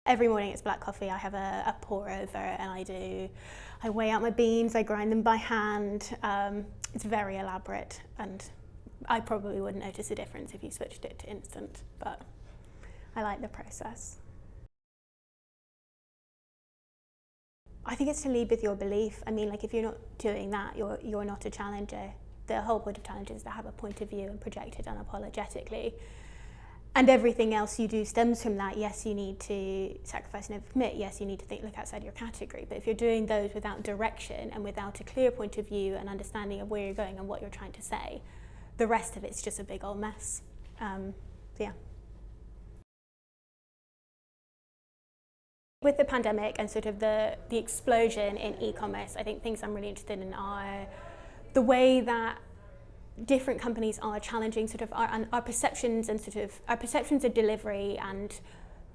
Every morning it's black coffee. I have a pour over and I weigh out my beans, I grind them by hand. It's very elaborate and I probably wouldn't notice a difference if you switched it to instant, but I like the process. I think it's to lead with your belief. I mean, like, if you're not doing that, you're not a challenger. The whole point of challengers is to have a point of view and project it unapologetically. And everything else you do stems from that. Yes, you need to sacrifice and never commit. Yes, you need to look outside your category. But if you're doing those without direction and without a clear point of view and understanding of where you're going and what you're trying to say, the rest of it's just a big old mess. Yeah. With the pandemic and sort of the explosion in e-commerce, I think things I'm really interested in are the way that different companies are challenging sort of our perceptions and sort of our perceptions of delivery and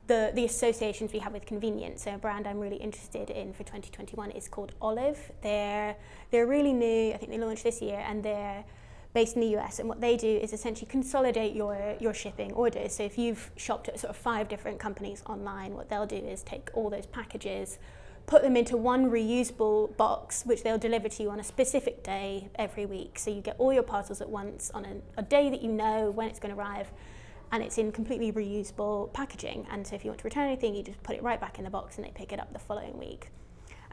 the associations we have with convenience. So a brand I'm really interested in for 2021 is called Olive. They're really new. I think they launched this year, and they're based in the US, and what they do is essentially consolidate your shipping orders. So if you've shopped at sort of 5 different companies online, what they'll do is take all those packages, put them into one reusable box, which they'll deliver to you on a specific day every week. So you get all your parcels at once on a day that you know when it's going to arrive, and it's in completely reusable packaging. And so if you want to return anything, you just put it right back in the box and they pick it up the following week.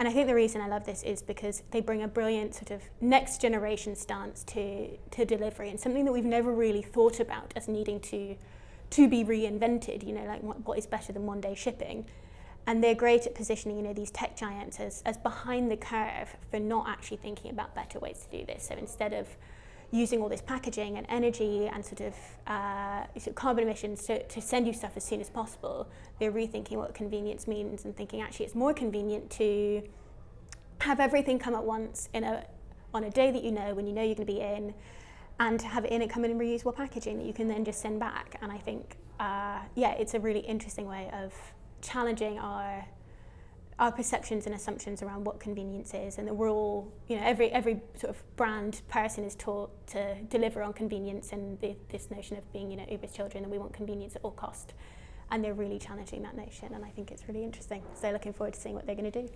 And I think the reason I love this is because they bring a brilliant sort of next generation stance to delivery, and something that we've never really thought about as needing to be reinvented, you know, like what is better than one day shipping. And they're great at positioning, you know, these tech giants as behind the curve for not actually thinking about better ways to do this. So instead of using all this packaging and energy and sort of carbon emissions to send you stuff as soon as possible, they're rethinking what convenience means and thinking actually it's more convenient to have everything come at once on a day that you know, when you know you're going to be in, and to have it come in reusable packaging that you can then just send back. And I think, yeah, it's a really interesting way of challenging our perceptions and assumptions around what convenience is, and that we're all, you know, every sort of brand person is taught to deliver on convenience and this notion of being, you know, Uber's children, and we want convenience at all cost. And they're really challenging that notion, and I think it's really interesting. So looking forward to seeing what they're going to do.